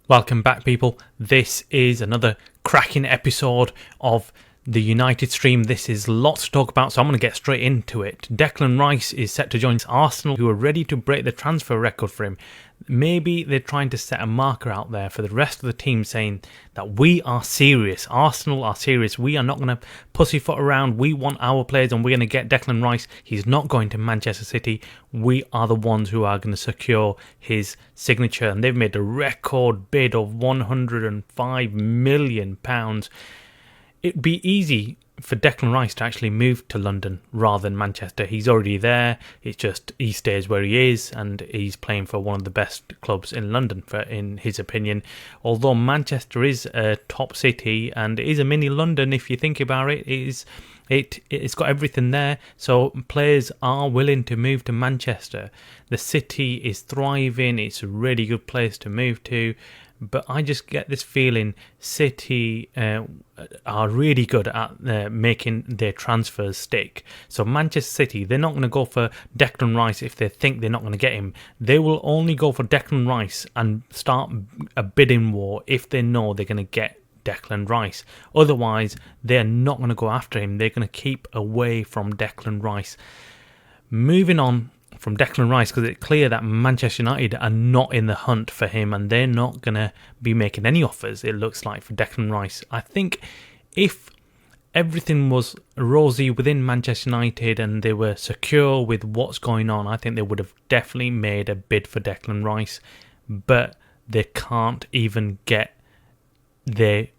Welcome back, people. This is another cracking episode of the United stream. This is lots to talk about, so I'm going to get straight into it. Declan Rice is set to join Arsenal, who are ready to break the transfer record for him. Maybe they're trying to set a marker out there for the rest of the team, saying that we are serious. Arsenal are serious. We are not going to pussyfoot around. We want our players and we're going to get Declan Rice. He's not going to Manchester City. We are the ones who are going to secure his signature. And they've made a record bid of £105 million. It'd be easy for Declan Rice to actually move to London rather than Manchester. He's already there. It's just he stays where he is, and he's playing for one of the best clubs in London, in his opinion. Although Manchester is a top city and it is a mini London, if you think about it, it's got everything there. So players are willing to move to Manchester. The city is thriving. It's a really good place to move to. But I just get this feeling City are really good at making their transfers stick. So Manchester City, they're not going to go for Declan Rice if they think they're not going to get him. They will only go for Declan Rice and start a bidding war if they know they're going to get Declan Rice. Otherwise, they're not going to go after him. They're going to keep away from Declan Rice. Moving on from Declan Rice, because it's clear that Manchester United are not in the hunt for him and they're not going to be making any offers, it looks like, for Declan Rice. I think if everything was rosy within Manchester United and they were secure with what's going on, I think they would have definitely made a bid for Declan Rice, but they can't even get their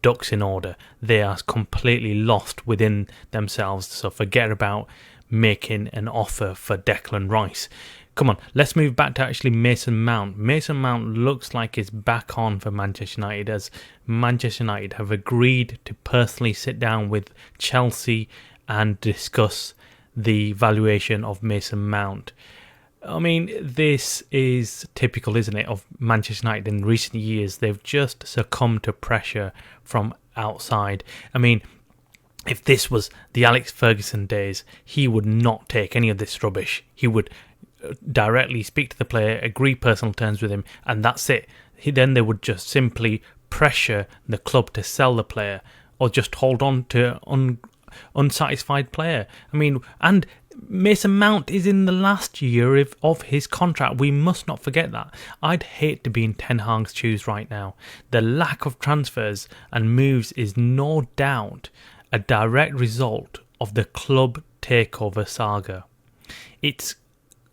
ducks in order. They are completely lost within themselves, so forget about making an offer for Declan Rice. Come on, let's move back to actually Mason Mount. Mason Mount looks like he's back on for Manchester United, as Manchester United have agreed to personally sit down with Chelsea and discuss the valuation of Mason Mount. I mean, this is typical, isn't it, of Manchester United in recent years. They've just succumbed to pressure from outside. I mean, if this was the Alex Ferguson days, he would not take any of this rubbish. He would directly speak to the player, agree personal terms with him, and that's it. Then they would just simply pressure the club to sell the player or just hold on to unsatisfied player. I mean, and Mason Mount is in the last year of his contract. We must not forget that. I'd hate to be in Ten Hag's shoes right now. The lack of transfers and moves is no doubt a direct result of the club takeover saga. It's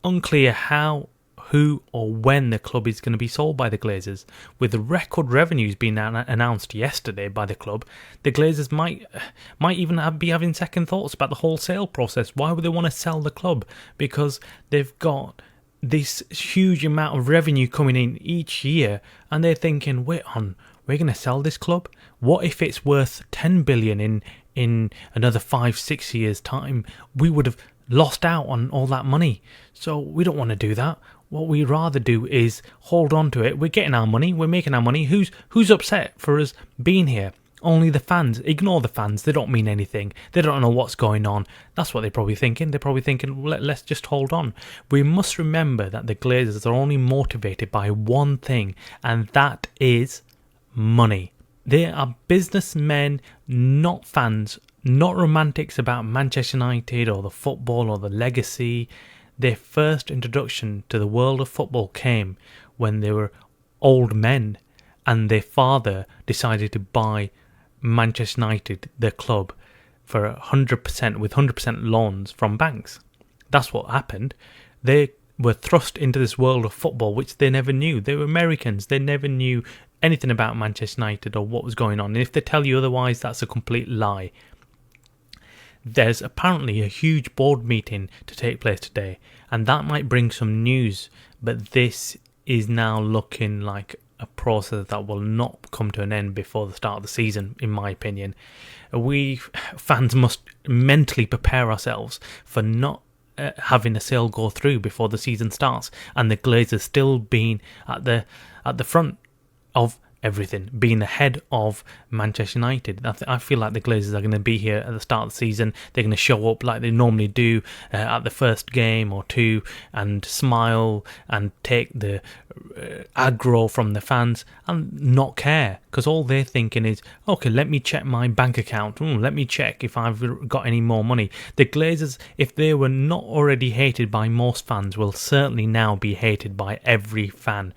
unclear how, who or when the club is going to be sold by the Glazers. With the record revenues being announced yesterday by the club, the Glazers might even be having second thoughts about the whole sale process. Why would they want to sell the club? Because they've got this huge amount of revenue coming in each year and they're thinking, we're going to sell this club? What if it's worth 10 billion in another 5-6 years time? We would have lost out on all that money. So we don't want to do that. What we rather do is hold on to it. We're getting our money. We're making our money. Who's upset for us being here? Only the fans. Ignore the fans. They don't mean anything. They don't know what's going on. That's what they're probably thinking. They're probably thinking, let's just hold on. We must remember that the Glazers are only motivated by one thing, and that is money. They are businessmen, not fans, not romantics about Manchester United or the football or the legacy. Their first introduction to the world of football came when they were old men and their father decided to buy Manchester United, their club, for 100% with 100% loans from banks. That's what happened. They were thrust into this world of football which they never knew. They were Americans. They never knew anything about Manchester United or what was going on. And if they tell you otherwise, that's a complete lie. There's apparently a huge board meeting to take place today, and that might bring some news, but this is now looking like a process that will not come to an end before the start of the season, in my opinion. We fans must mentally prepare ourselves for not having a sale go through before the season starts, and the Glazers still being at the front of everything, being the head of Manchester United. I feel like the Glazers are going to be here at the start of the season. They're going to show up like they normally do at the first game or two and smile and take the aggro from the fans and not care, because all they're thinking is, okay, let me check my bank account. Let me check if I've got any more money. The Glazers, if they were not already hated by most fans, will certainly now be hated by every fan.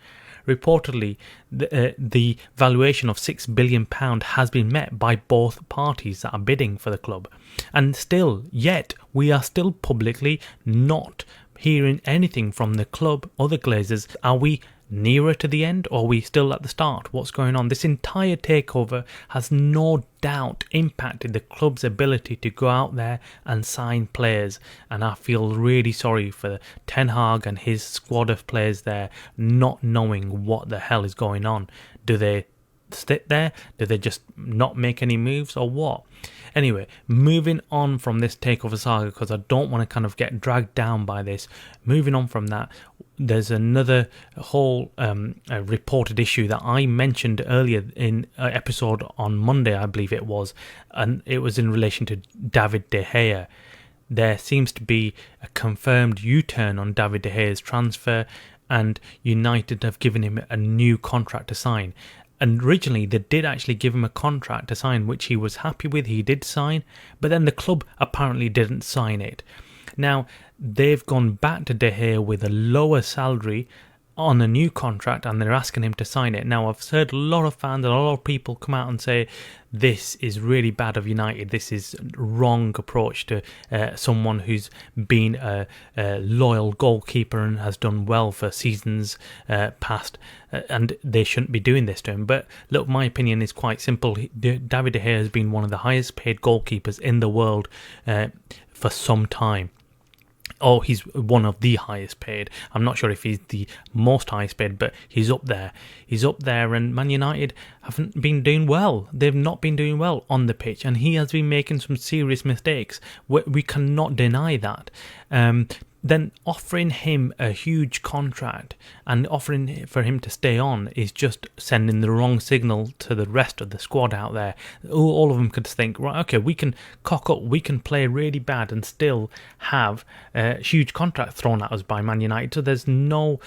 Reportedly, the valuation of £6 billion has been met by both parties that are bidding for the club. And still, yet, we are still publicly not hearing anything from the club or the Glazers. Are we nearer to the end, or are we still at the start? What's going on? This entire takeover has no doubt impacted the club's ability to go out there and sign players, and I feel really sorry for Ten Hag and his squad of players there, not knowing what the hell is going on. Do they sit there? Do they just not make any moves, or what? Anyway, moving on from this takeover saga, because I don't want to kind of get dragged down by this. Moving on from that, there's another whole reported issue that I mentioned earlier in an episode on Monday, I believe it was, and it was in relation to David De Gea. There seems to be a confirmed U-turn on David De Gea's transfer, and United have given him a new contract to sign. And originally they did actually give him a contract to sign, which he was happy with. He did sign, but then the club apparently didn't sign it. Now, they've gone back to De Gea with a lower salary on a new contract, and they're asking him to sign it. Now, I've heard a lot of fans and a lot of people come out and say this is really bad of United. This is wrong approach to someone who's been a loyal goalkeeper and has done well for seasons past, and they shouldn't be doing this to him. But look, my opinion is quite simple. David De Gea has been one of the highest paid goalkeepers in the world for some time. Oh, he's one of the highest paid. I'm not sure if he's the most highest paid, but he's up there. He's up there, and Man United haven't been doing well. They've not been doing well on the pitch, and he has been making some serious mistakes. We cannot deny that. Then offering him a huge contract and offering for him to stay on is just sending the wrong signal to the rest of the squad out there. All of them could think, right, okay, we can cock up, we can play really bad and still have a huge contract thrown at us by Man United. So there's no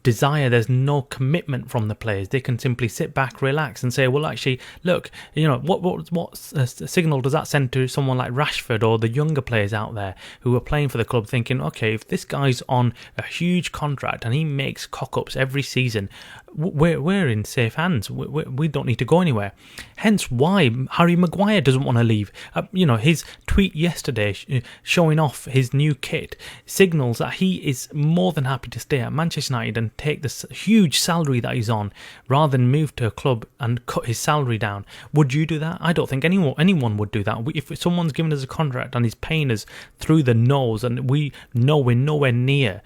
desire, there's no commitment from the players. They can simply sit back, relax and say, well, actually, look, you know, what signal does that send to someone like Rashford or the younger players out there who are playing for the club, thinking, okay, if this guy's on a huge contract and he makes cock-ups every season, we're in safe hands. We don't need to go anywhere. Hence why Harry Maguire doesn't want to leave. His tweet yesterday showing off his new kit signals that he is more than happy to stay at Manchester United and take this huge salary that he's on, rather than move to a club and cut his salary down. Would you do that? I don't think anyone would do that. If someone's given us a contract and is paying us through the nose, and we know we're nowhere near,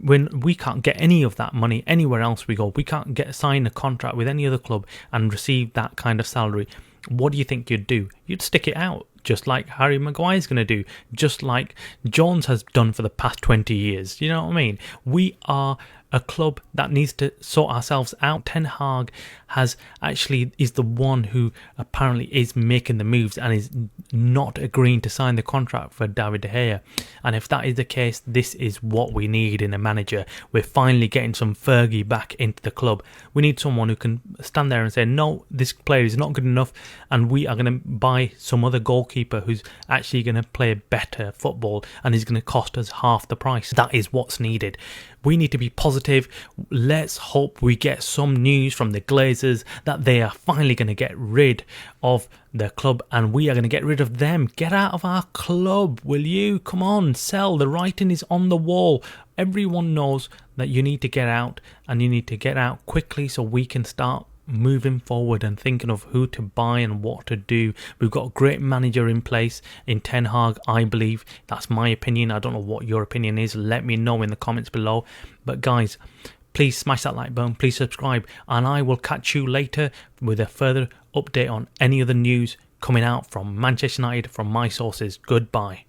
when we can't get any of that money anywhere else we go, we can't sign a contract with any other club and receive that kind of salary, what do you think you'd do? You'd stick it out, just like Harry Maguire's going to do, just like Jones has done for the past 20 years. You know what I mean? We are a club that needs to sort ourselves out. Ten Hag is the one who apparently is making the moves and is not agreeing to sign the contract for David De Gea. And if that is the case, this is what we need in a manager. We're finally getting some Fergie back into the club. We need someone who can stand there and say, no, this player is not good enough, and we are going to buy some other goalkeeper who's actually going to play better football and is going to cost us half the price. That is what's needed. We need to be positive. Let's hope we get some news from the Glazers that they are finally going to get rid of the club, and we are going to get rid of them. Get out of our club, will you? Come on, sell. The writing is on the wall. Everyone knows that you need to get out, and you need to get out quickly so we can start moving forward and thinking of who to buy and what to do. We've got a great manager in place in Ten Hag, I believe. That's my opinion. I don't know what your opinion is. Let me know in the comments below. But guys, please smash that like button, please subscribe, and I will catch you later with a further update on any other news coming out from Manchester United from my sources. Goodbye.